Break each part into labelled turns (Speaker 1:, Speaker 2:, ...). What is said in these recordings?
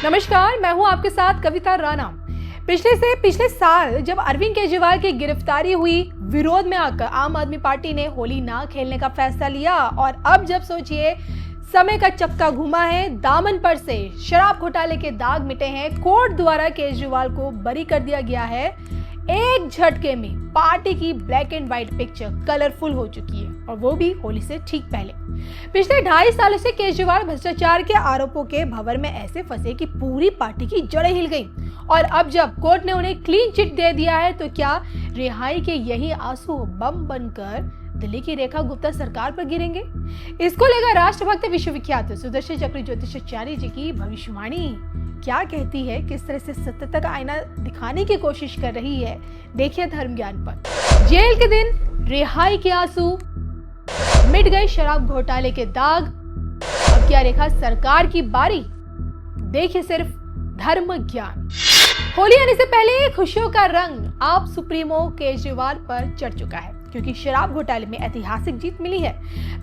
Speaker 1: नमस्कार, मैं हूं आपके साथ कविता राणा। पिछले साल जब अरविंद केजरीवाल की गिरफ्तारी हुई, विरोध में आकर आम आदमी पार्टी ने होली ना खेलने का फैसला लिया और अब जब सोचिए समय का चक्का घुमा है, दामन पर से शराब घोटाले के दाग मिटे हैं, कोर्ट द्वारा केजरीवाल को बरी कर दिया गया है। एक झटके में पार्टी की black and white picture colourful हो चुकी है और वो भी होली से ठीक पहले। पिछले 2.5 सालों से केजरीवाल भ्रष्टाचार के आरोपों के भंवर में ऐसे फंसे कि पूरी पार्टी की जड़ें हिल गई और अब जब कोर्ट ने उन्हें क्लीन चिट दे दिया है तो क्या रिहाई के यही आंसू बम बनकर दिल्ली की रेखा गुप्ता सरकार पर गिरेंगे? इसको लेकर राष्ट्रभक्त विश्वविख्यात सुदर्शन चक्र ज्योतिषाचार्य जी की भविष्यवाणी क्या कहती है, किस तरह से सत्य का आईना दिखाने की कोशिश कर रही है, देखिए धर्म ज्ञान पर। जेल के दिन, रिहाई के आंसू, मिट गए शराब घोटाले के दाग, अब क्या रेखा सरकार की बारी? देखिए सिर्फ धर्म ज्ञान। होली आने से पहले खुशियों का रंग आप सुप्रीमो केजरीवाल पर चढ़ चुका है क्योंकि शराब घोटाले में ऐतिहासिक जीत मिली है।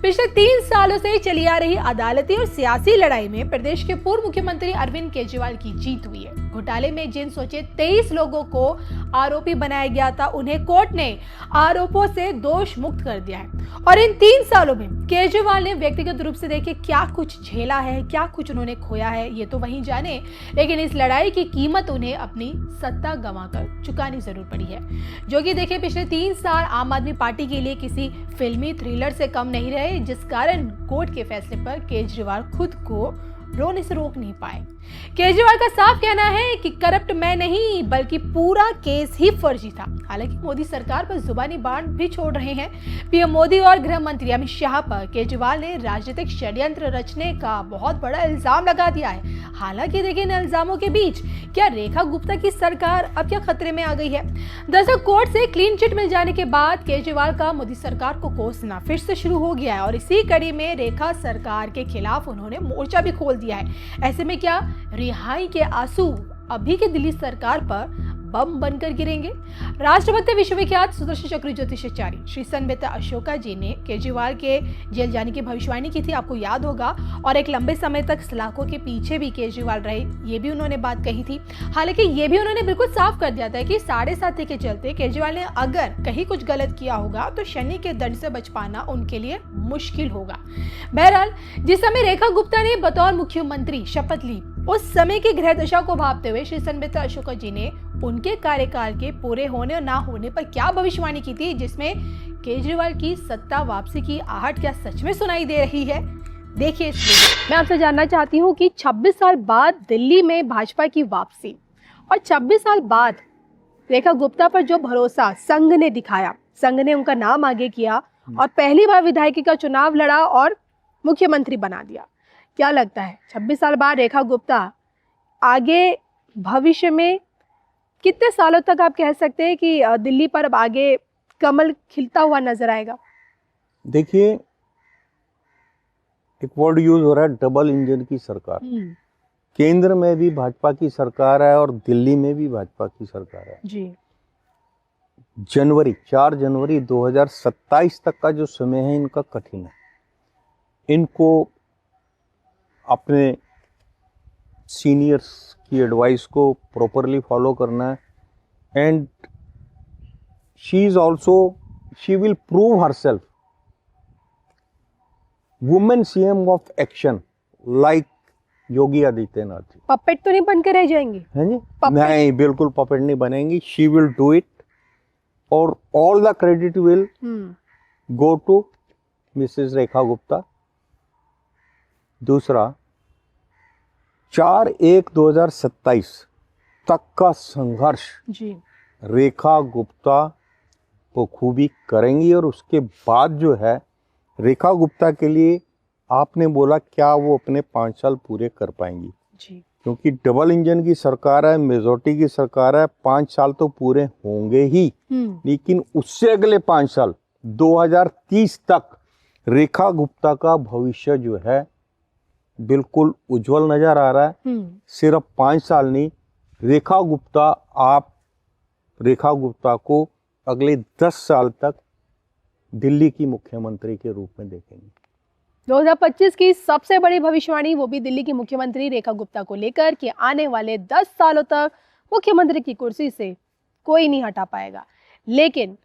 Speaker 1: पिछले 3 सालों से चली आ रही अदालती और सियासी लड़ाई में प्रदेश के पूर्व मुख्यमंत्री अरविंद केजरीवाल की जीत हुई है। घोटाले में जिन सोचे 23 लोगों को आरोपी बनाया गया था, उन्हें कोर्ट ने आरोपों से दोष मुक्त कर दिया है और इन 3 सालों में केजरीवाल ने व्यक्तिगत रूप से देखे क्या कुछ झेला है, क्या कुछ उन्होंने खोया है, ये तो वही जाने, लेकिन इस लड़ाई की कीमत उन्हें अपनी सत्ता गंवाकर चुकानी जरूर पड़ी है। जो कि देखिए पिछले 3 साल आम आदमी पार्टी के लिए किसी फिल्मी थ्रिलर से कम नहीं रहे, जिस कारण कोर्ट के फैसले पर केजरीवाल खुद को रोने से रोक नहीं पाए। केजरीवाल का साफ कहना है कि करप्ट मैं नहीं बल्कि पूरा केस ही फर्जी था। हालांकि मोदी सरकार पर जुबानी बाण भी छोड़ रहे हैं। पीएम मोदी और गृह मंत्री अमित शाह पर केजरीवाल ने राजनीतिक षड्यंत्र रचने का बहुत बड़ा इल्जाम लगा दिया है। हालांकि देखिए इन इल्जामों के बीच क्या रेखा गुप्ता की सरकार अब क्या खतरे में आ गई है? दरअसल कोर्ट से क्लीन चिट मिल जाने के बाद केजरीवाल का मोदी सरकार को कोसना फिर से शुरू हो गया है और इसी कड़ी में रेखा सरकार के खिलाफ उन्होंने मोर्चा भी खोल दिया है। ऐसे में क्या रिहाई के आंसू अभी के दिल्ली सरकार पर बम बनकर गिरेंगे? राष्ट्रभक्त विश्वविख्यात सुदर्शन चक्र ज्योतिषाचार्य श्री संवेता अशोका जी ने केजरीवाल के जेल जाने की भविष्यवाणी की थी, आपको याद होगा, और एक लंबे समय तक सलाखों के पीछे भी केजरीवाल रहे, ये भी उन्होंने बात कही थी। हालांकि ये भी उन्होंने बिल्कुल साफ कर दिया था कि 7.5 के चलते केजरीवाल ने अगर कहीं कुछ गलत किया होगा तो शनि के दंड से बच पाना उनके लिए मुश्किल होगा। बहरहाल जिस समय रेखा गुप्ता ने बतौर मुख्यमंत्री शपथ ली, उस समय की गृह दशा को भांपते हुए श्री संवेता अशोका जी ने उनके कार्यकाल के पूरे होने और ना होने पर क्या भविष्यवाणी की थी, जिसमें केजरीवाल की सत्ता वापसी की आहट क्या सच में सुनाई दे रही है? देखिए मैं आपसे जानना चाहती हूँ कि 26 साल बाद दिल्ली में भाजपा की वापसी और 26 साल बाद रेखा गुप्ता पर जो भरोसा संघ ने दिखाया, संघ ने उनका नाम आगे किया और पहली बार विधायकी का चुनाव लड़ा और मुख्यमंत्री बना दिया। क्या लगता है 26 साल बाद रेखा गुप्ता आगे भविष्य में कितने सालों तक आप कह सकते हैं कि दिल्ली पर अब आगे कमल खिलता हुआ नजर आएगा?
Speaker 2: देखिए एक वर्ड यूज हो रहा है, डबल इंजन की सरकार। केंद्र में भी भाजपा की सरकार है और दिल्ली में भी भाजपा की सरकार है
Speaker 1: जी।
Speaker 2: 4 जनवरी 2027 तक का जो समय है इनका कठिन है। इनको अपने सीनियर्स की एडवाइस को प्रॉपरली फॉलो करना है and she will prove herself women CM of action like Yogi Adityanath ji.
Speaker 1: Puppet तो नहीं बनकर रह जाएंगे?
Speaker 2: हैं जी? नहीं, बिल्कुल पपेट नहीं बनेंगी। शी विल डू इट और all the credit will go to Mrs Rekha Gupta. दूसरा, 4/1/2027 तक का संघर्ष
Speaker 1: जी
Speaker 2: रेखा गुप्ता को खूबी करेंगी और उसके बाद जो है रेखा गुप्ता के लिए आपने बोला क्या वो अपने 5 साल पूरे कर पाएंगी
Speaker 1: जी,
Speaker 2: क्योंकि डबल इंजन की सरकार है, मेजोरिटी की सरकार है, 5 साल तो पूरे होंगे ही, लेकिन उससे अगले 5 साल 2030 तक रेखा गुप्ता का भविष्य जो है बिल्कुल उज्जवल नजर आ रहा है। सिर्फ 5 साल नहीं, रेखा गुप्ता को अगले 10 साल तक दिल्ली की मुख्यमंत्री के रूप में देखेंगे।
Speaker 1: 2025 की सबसे बड़ी भविष्यवाणी वो भी दिल्ली की मुख्यमंत्री रेखा गुप्ता को लेकर कि आने वाले 10 सालों तक मुख्यमंत्री की कुर्सी से कोई नहीं हटा पाएगा। लेकिन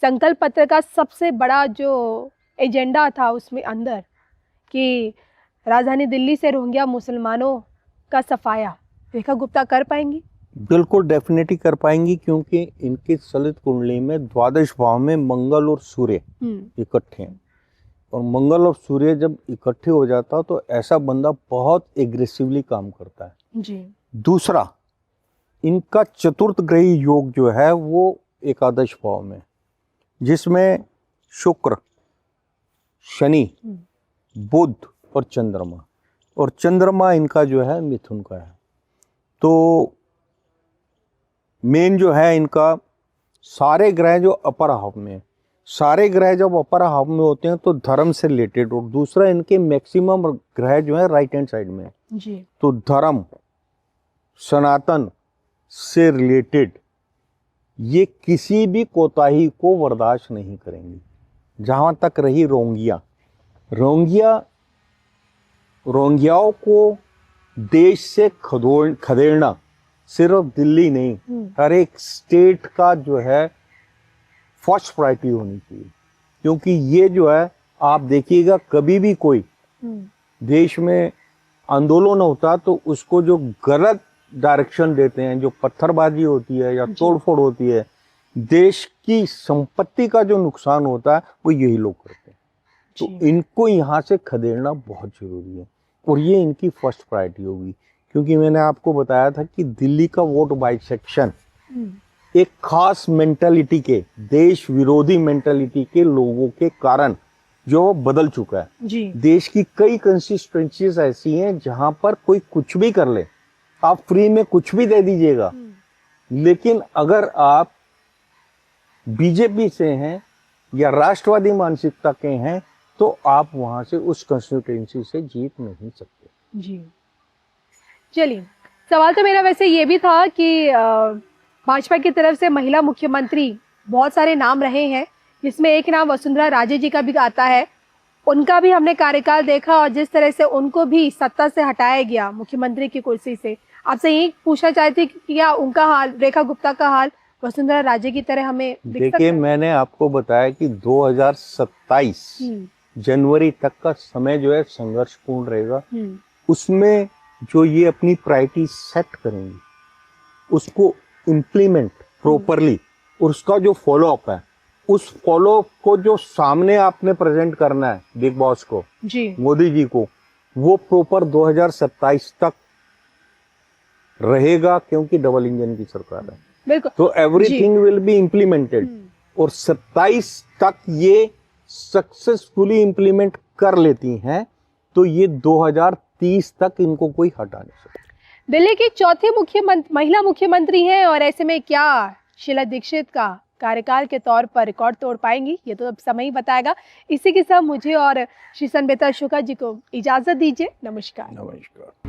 Speaker 1: संकल्प पत्र का सबसे बड़ा जो एजेंडा था उसमें अंदर कि राजधानी दिल्ली से रोहिंग्या मुसलमानों का सफाया रेखा गुप्ता कर पाएंगी?
Speaker 2: बिल्कुल डेफिनेटली कर पाएंगी, क्योंकि इनकी सलित कुंडली में द्वादश भाव में मंगल और सूर्य इकट्ठे हैं, और मंगल और सूर्य जब इकट्ठे हो जाता तो ऐसा बंदा बहुत एग्रेसिवली काम करता है
Speaker 1: जी।
Speaker 2: दूसरा, इनका चतुर्थ ग्रही योग जो है वो एकादश भाव में, जिसमें शुक्र, शनि, बुध और चंद्रमा इनका जो है मिथुन का है। तो मेन जो है इनका सारे ग्रह जो अपर हाफ में, सारे ग्रह जब अपर हाफ में होते हैं तो धर्म से रिलेटेड, और दूसरा इनके मैक्सिमम ग्रह जो है राइट हैंड साइड में
Speaker 1: जी।
Speaker 2: तो धर्म सनातन से रिलेटेड ये किसी भी कोताही को बर्दाश्त नहीं करेंगी। जहां तक रही रोहिंग्याओं को देश से खदेड़ना सिर्फ दिल्ली नहीं, हर एक स्टेट का जो है फर्स्ट प्रायोरिटी होनी चाहिए। क्योंकि ये जो है आप देखिएगा, कभी भी कोई देश में आंदोलन होता तो उसको जो गलत डायरेक्शन देते हैं, जो पत्थरबाजी होती है या तोड़फोड़ होती है, देश की संपत्ति का जो नुकसान होता है वो यही लोग करते हैं। तो इनको यहाँ से खदेड़ना बहुत जरूरी है, और ये इनकी फर्स्ट प्रायोरिटी होगी। क्योंकि मैंने आपको बताया था कि दिल्ली का वोट बाइसेक्शन एक खास मेंटालिटी के, देश विरोधी मेंटालिटी के लोगों के कारण जो बदल चुका है
Speaker 1: जी।
Speaker 2: देश की कई कंस्टिट्यूएंसीज ऐसी हैं जहां पर कोई कुछ भी कर ले, आप फ्री में कुछ भी दे दीजिएगा, लेकिन अगर आप बीजेपी से हैं या राष्ट्रवादी मानसिकता के हैं तो आप वहां से उस कंस्टिट्यूएंसी से जीत नहीं सकते।
Speaker 1: जी। चलिए, सवाल तो मेरा वैसे ये भी था कि भाजपा की तरफ से महिला मुख्यमंत्री बहुत सारे नाम रहे हैं, जिसमें एक नाम वसुंधरा राजे जी का भी आता है। उनका भी हमने कार्यकाल देखा और जिस तरह से उनको भी सत्ता से हटाया गया मुख्यमंत्री की कुर्सी से। आपसे यही पूछना चाहती कि क्या उनका हाल, रेखा गुप्ता का हाल वसुंधरा राजे की तरह हमें दिख सकता है?
Speaker 2: देखिए, मैंने आपको बताया कि 2027 जनवरी तक का समय जो है संघर्षपूर्ण रहेगा। उसमें जो ये अपनी प्रायोरिटी सेट करेंगी, उसको इम्प्लीमेंट प्रॉपरली, और उसका जो फॉलोअप है, उस फॉलोअप को जो सामने आपने प्रेजेंट करना है बिग बॉस को जी, मोदी जी को, वो प्रॉपर 2027 तक रहेगा, क्योंकि डबल इंजन की सरकार है।
Speaker 1: बिल्कुल।
Speaker 2: तो एवरीथिंग विल बी इम्प्लीमेंटेड, और 27 तक ये सक्सेसफुली इम्प्लीमेंट कर लेती हैं तो ये 2030 तक इनको कोई हटा नहीं सकता।
Speaker 1: दिल्ली की चौथी महिला मुख्यमंत्री हैं, और ऐसे में क्या शीला दीक्षित का कार्यकाल के तौर पर रिकॉर्ड तोड़ पाएंगी, ये तो अब समय ही बताएगा। इसी के साथ मुझे और श्री संबेता शुक्ला जी को इजाजत दीजिए। नमस्कार।